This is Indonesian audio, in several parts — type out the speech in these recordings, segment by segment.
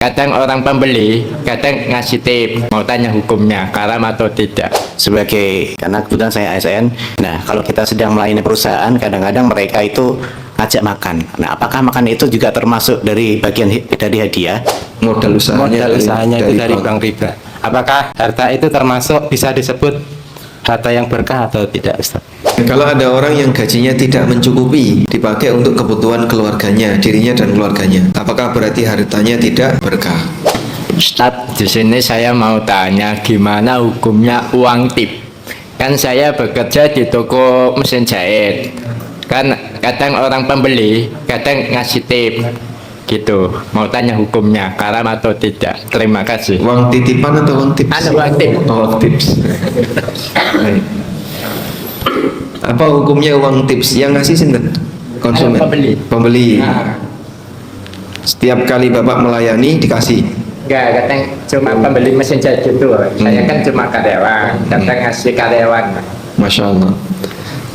Kadang orang pembeli, kadang ngasih tip, mau tanya hukumnya, haram atau tidak. Karena kebetulan saya ASN. Nah, kalau kita sedang melayani perusahaan, kadang-kadang mereka itu ngajak makan. Nah, apakah makan itu juga termasuk dari bagian dari hadiah? Modal usahanya, itu dari bank riba. Apakah harta itu termasuk bisa disebut harta yang berkah atau tidak, Ustaz? Kalau ada orang yang gajinya tidak mencukupi, dipakai untuk kebutuhan keluarganya, dirinya dan keluarganya, apakah berarti hartanya tidak berkah? Ustaz, di sini saya mau tanya gimana hukumnya uang tip. Kan saya bekerja di toko mesin jahit. Kan kadang orang pembeli, kadang ngasih tip. Gitu. Mau tanya hukumnya, haram atau tidak. Terima kasih. Uang titipan atau uang tips? Ada uang tip. Oh, tips. Baik. Apa hukumnya uang tips? Yang ngasih sinten? Konsumen. Pembeli. Pembeli. Nah, Setiap kali Bapak melayani dikasih. enggak, kadang cuma pembeli mesin jahit gitu. Saya kan cuma karyawan, kadang ngasih karyawan. Masya Allah.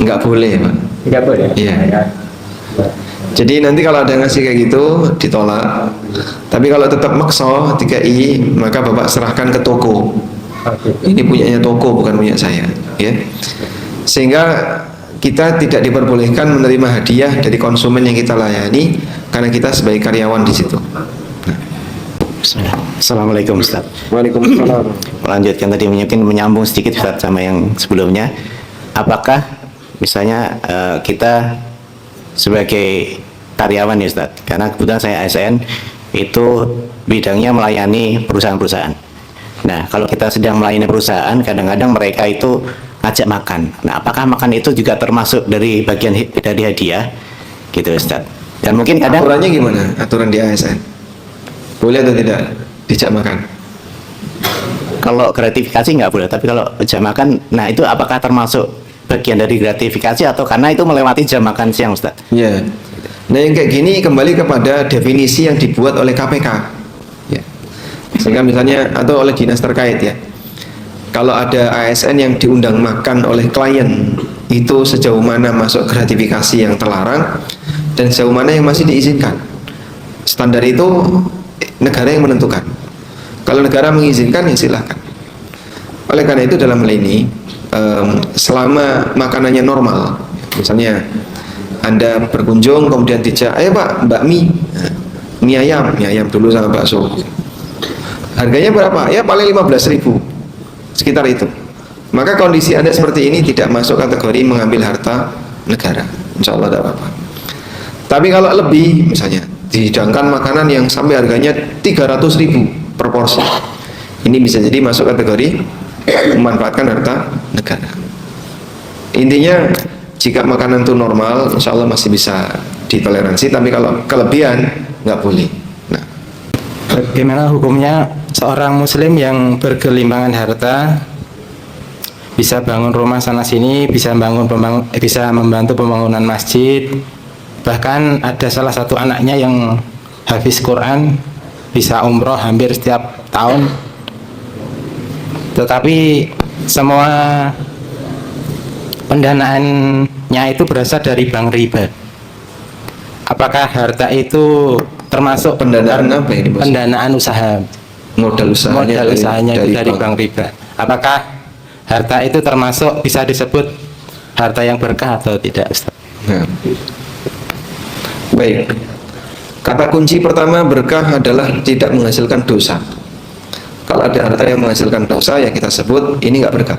Nggak boleh, Pak. Enggak boleh. Iya. Jadi nanti kalau ada yang ngasih kayak gitu ditolak. Tapi kalau tetap makso 3i, maka Bapak serahkan ke toko. Ini punyanya toko, bukan punya saya, ya. Sehingga kita tidak diperbolehkan menerima hadiah dari konsumen yang kita layani karena kita sebagai karyawan di situ. Assalamualaikum, Ustaz. Waalaikumsalam. Melanjutkan tadi, mungkin menyambung sedikit, Ustaz, sama yang sebelumnya. Apakah misalnya kita sebagai karyawan, ya, Ustaz, karena kebetulan saya ASN, itu bidangnya melayani perusahaan-perusahaan. Nah, kalau kita sedang melayani perusahaan, kadang-kadang mereka itu ngajak makan. Nah, apakah makan itu juga termasuk dari bagian dari hadiah? Gitu, Ustaz. Dan mungkin kadang Aturannya gimana? Aturan di ASN? Boleh atau tidak dijak makan? kalau gratifikasi nggak boleh, tapi kalau jam makan, nah itu apakah termasuk bagian dari gratifikasi atau karena itu melewati jam makan siang, Ustaz? Ya. Nah, yang kayak gini kembali kepada definisi yang dibuat oleh KPK. Ya. Sehingga misalnya atau oleh dinas terkait, ya. Kalau ada ASN yang diundang makan oleh klien, itu sejauh mana masuk gratifikasi yang terlarang dan sejauh mana yang masih diizinkan. Standar itu negara yang menentukan. Kalau negara mengizinkan, ya silahkan. Oleh karena itu dalam hal ini, selama makanannya normal, misalnya Anda berkunjung kemudian dijak, ayo Pak, bakmi, mie ayam dulu sama bakso. Harganya berapa? Ya paling 15.000, sekitar itu. Maka kondisi Anda seperti ini tidak masuk kategori mengambil harta negara, insya Allah tidak apa-apa. Tapi kalau lebih, misalnya dihidangkan makanan yang sampai harganya 300.000 per porsi, ini bisa jadi masuk kategori memanfaatkan harta negara. Intinya jika makanan itu normal, insya Allah masih bisa ditoleransi. Tapi kalau kelebihan nggak boleh. Nah, Bagaimana hukumnya seorang muslim yang bergelimpangan harta, bisa bangun rumah sana sini, bisa membantu pembangunan masjid, bahkan ada salah satu anaknya yang hafiz Quran, bisa umroh hampir setiap tahun, tetapi semua pendanaannya itu berasal dari bank riba. Apakah harta itu termasuk pendanaan apa ini, Bos? pendanaan usaha? Modal usahanya, itu dari bank riba. Apakah harta itu termasuk bisa disebut harta yang berkah atau tidak, Ustaz? Nah. Baik. Kata kunci pertama berkah adalah tidak menghasilkan dosa. Kalau ada harta yang menghasilkan dosa, ya kita sebut ini nggak berkah.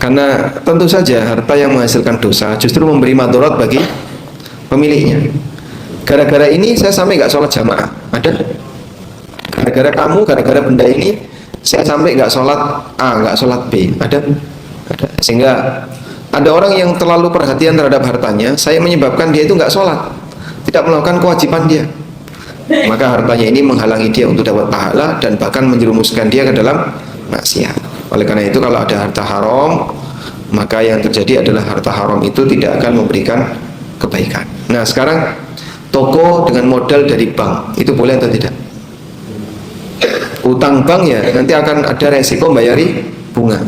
Karena tentu saja harta yang menghasilkan dosa justru memberi madarat bagi pemiliknya. Gara-gara ini saya sampai nggak sholat jamaah, ada? Gara-gara kamu, gara-gara benda ini saya sampai nggak sholat A, nggak sholat B, ada? Ada. Sehingga ada orang yang terlalu perhatian terhadap hartanya, saya menyebabkan dia itu nggak sholat, tidak melakukan kewajiban dia. Maka hartanya ini menghalangi dia untuk dapat pahala dan bahkan menjerumuskan dia ke dalam maksiat. Oleh karena itu kalau ada harta haram, maka yang terjadi adalah harta haram itu tidak akan memberikan kebaikan. Nah, sekarang toko dengan modal dari bank itu boleh atau tidak? Utang bank ya nanti akan ada resiko bayari bunga.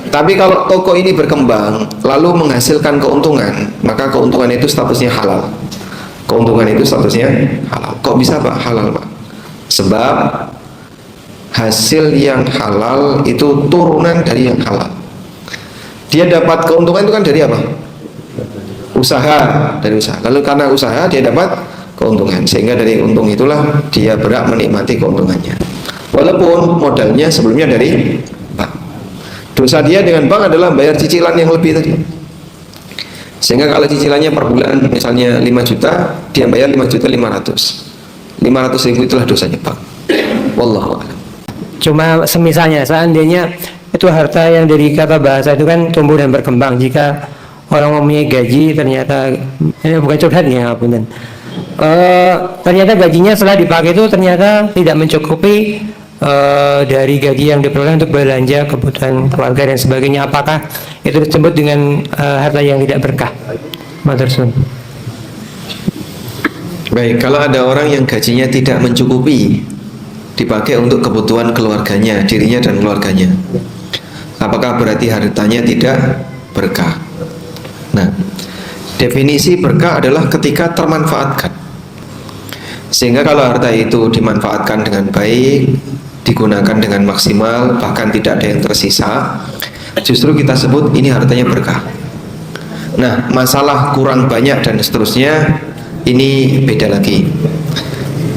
Tapi kalau toko ini berkembang lalu menghasilkan keuntungan, maka keuntungan itu statusnya halal. Keuntungan itu statusnya halal. Kok bisa Pak halal, Pak? Sebab hasil yang halal itu turunan dari yang halal. Dia dapat keuntungan itu kan dari apa? Usaha, dari usaha. Lalu karena usaha dia dapat keuntungan, sehingga dari untung itulah dia berhak menikmati keuntungannya. Walaupun modalnya sebelumnya dari bank. Dosa dia dengan bank adalah bayar cicilan yang lebih tadi. Sehingga kalau cicilannya per bulan misalnya 5 juta, dia bayar 5.500.000. 500.000 itulah dosanya bank. Wallahu a'lam. Cuma semisalnya seandainya itu harta yang dari kata bahasa itu kan tumbuh dan berkembang. Jika orang mempunyai gaji ternyata ini bukan curhat ya, punten. Ternyata gajinya setelah dipakai itu ternyata tidak mencukupi dari gaji yang diperoleh untuk belanja kebutuhan keluarga dan sebagainya. Apakah itu disebut dengan harta yang tidak berkah? Matursun. Baik, kalau ada orang yang gajinya tidak mencukupi dipakai untuk kebutuhan keluarganya, dirinya dan keluarganya, apakah berarti hartanya tidak berkah? Nah, definisi berkah adalah ketika termanfaatkan. Sehingga kalau harta itu dimanfaatkan dengan baik, digunakan dengan maksimal, bahkan tidak ada yang tersisa, justru kita sebut ini hartanya berkah. Nah, masalah kurang banyak dan seterusnya ini beda lagi.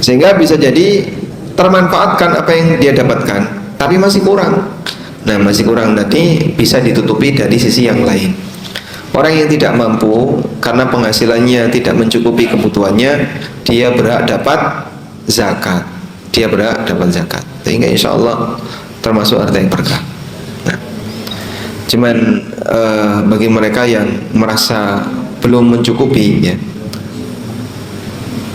Sehingga bisa jadi termanfaatkan apa yang dia dapatkan, tapi masih kurang. Nah, masih kurang tadi bisa ditutupi dari sisi yang lain. Orang yang tidak mampu karena penghasilannya tidak mencukupi kebutuhannya, dia berhak dapat zakat. Dia berhak dapat zakat. Sehingga insya Allah termasuk harta yang berkah. Nah, cuman bagi mereka yang merasa belum mencukupi, ya,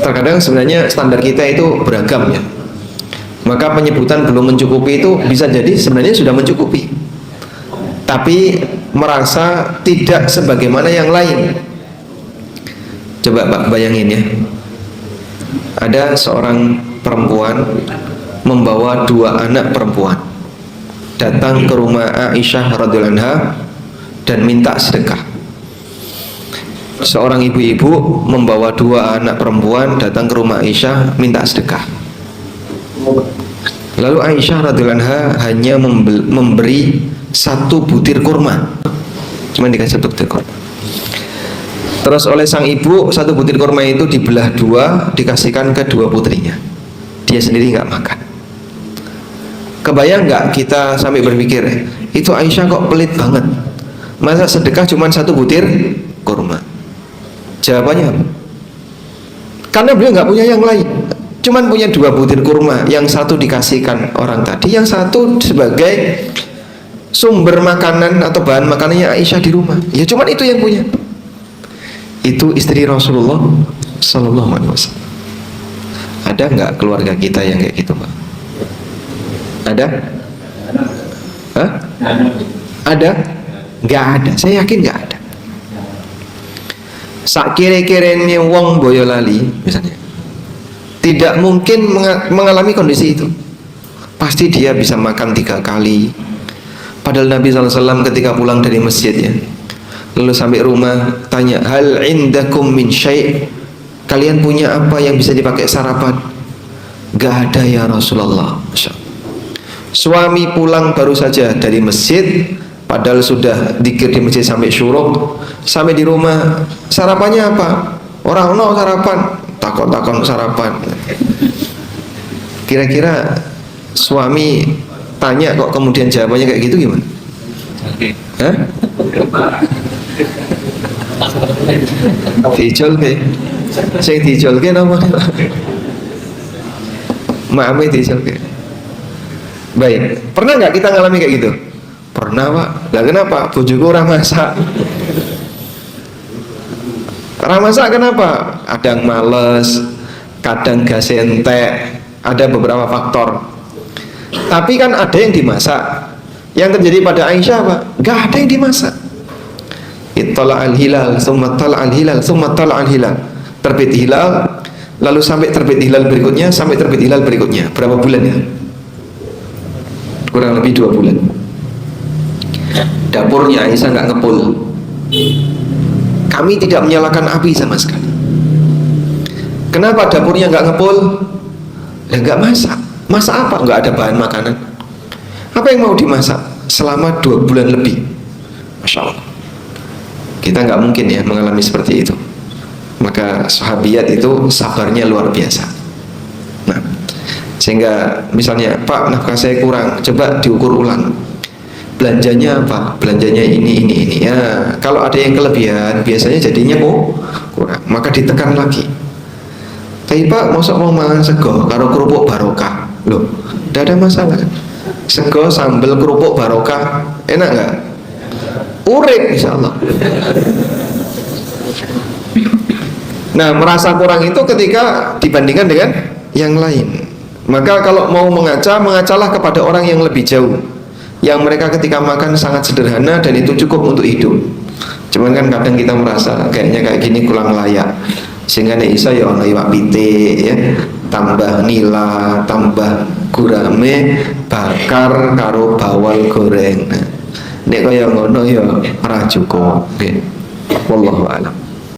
terkadang sebenarnya standar kita itu beragam, ya. Maka penyebutan belum mencukupi itu bisa jadi sebenarnya sudah mencukupi, tapi merasa tidak sebagaimana yang lain. Coba Pak bayangin ya, ada seorang perempuan membawa 2 anak perempuan datang ke rumah Aisyah radhiyallahu anha dan minta sedekah. Seorang ibu-ibu membawa 2 anak perempuan datang ke rumah Aisyah minta sedekah. Lalu Aisyah radhiyallahu anha hanya memberi 1 butir kurma, cuma dikasih 1 butir kurma. Terus oleh sang ibu 1 butir kurma itu dibelah 2, dikasihkan ke 2 putrinya. Dia sendiri nggak makan. Kebayang nggak kita sampai berpikir, itu Aisyah kok pelit banget, masa sedekah cuma 1 butir kurma? Jawabannya apa? Karena beliau nggak punya yang lain, cuman punya 2 butir kurma, yang 1 dikasihkan orang tadi, yang 1 sebagai sumber makanan atau bahan makanannya Aisyah di rumah. Ya cuman itu yang punya. Itu istri Rasulullah Sallallahu Alaihi Wasallam. Ada nggak keluarga kita yang kayak gitu, Pak? Ada? Hah? Ada? Nggak ada. Saya yakin nggak ada. Sak kire-kirene wong Boyolali misalnya, tidak mungkin mengalami kondisi itu. Pasti dia bisa makan 3 kali. Padahal Nabi SAW ketika pulang dari masjidnya, lalu sampai rumah tanya, hal indakum min syai', kalian punya apa yang bisa dipakai sarapan? Gak ada ya Rasulullah. Suami pulang baru saja dari masjid, padahal sudah dzikir di masjid sampai syuruk, sampai di rumah sarapannya apa? Orang no sarapan, takon-takon sarapan. Kira-kira suami tanya kok kemudian jawabannya kayak gitu gimana? Hah? Dijolke, sing dijolke nama Mame dijolke. Baik, pernah nggak kita ngalami kayak gitu? Pernah Pak. Lah kenapa? Bojoku ora masak. Ora masak kenapa? Kadang males, kadang gas entek, ada beberapa faktor. Tapi kan ada yang dimasak. Yang terjadi pada Aisyah apa? Gak ada yang dimasak. Ittala al-hilal, summa tala al-hilal, summa tala al-hilal. Terbit hilal, lalu sampai terbit hilal berikutnya, sampai terbit hilal berikutnya. Berapa bulan ya? Kurang lebih 2 bulan. Dapurnya Aisyah nggak ngepul. Kami tidak menyalakan api sama sekali. Kenapa dapurnya nggak ngepul? Ya nggak masak. Masak apa? Nggak ada bahan makanan. Apa yang mau dimasak? Selama 2 bulan lebih. Masya Allah. Kita nggak mungkin ya mengalami seperti itu. Maka sahabiat itu sabarnya luar biasa. Nah, sehingga misalnya, Pak, nafkah saya kurang, coba diukur ulang. Belanjanya apa? Belanjanya ini. Ya, kalau ada yang kelebihan, biasanya jadinya kurang. Maka ditekan lagi. Tapi Pak, masa mau makan sego karo kerupuk barokah? Loh, tidak ada masalah. Sego sambal kerupuk barokah, enak nggak? Urip insyaallah. Nah, merasa kurang itu ketika dibandingkan dengan yang lain. Maka kalau mau mengacalah kepada orang yang lebih jauh, yang mereka ketika makan sangat sederhana dan itu cukup untuk hidup. Cuman kan kadang kita merasa kayaknya kayak gini kurang layak, sehingga nek iso ya ono iwak pitik ya, tambah nila, tambah gurame bakar karo bawal goreng. Nek kaya ngono ya ora cukup. Nggih. Wallahu a'lam.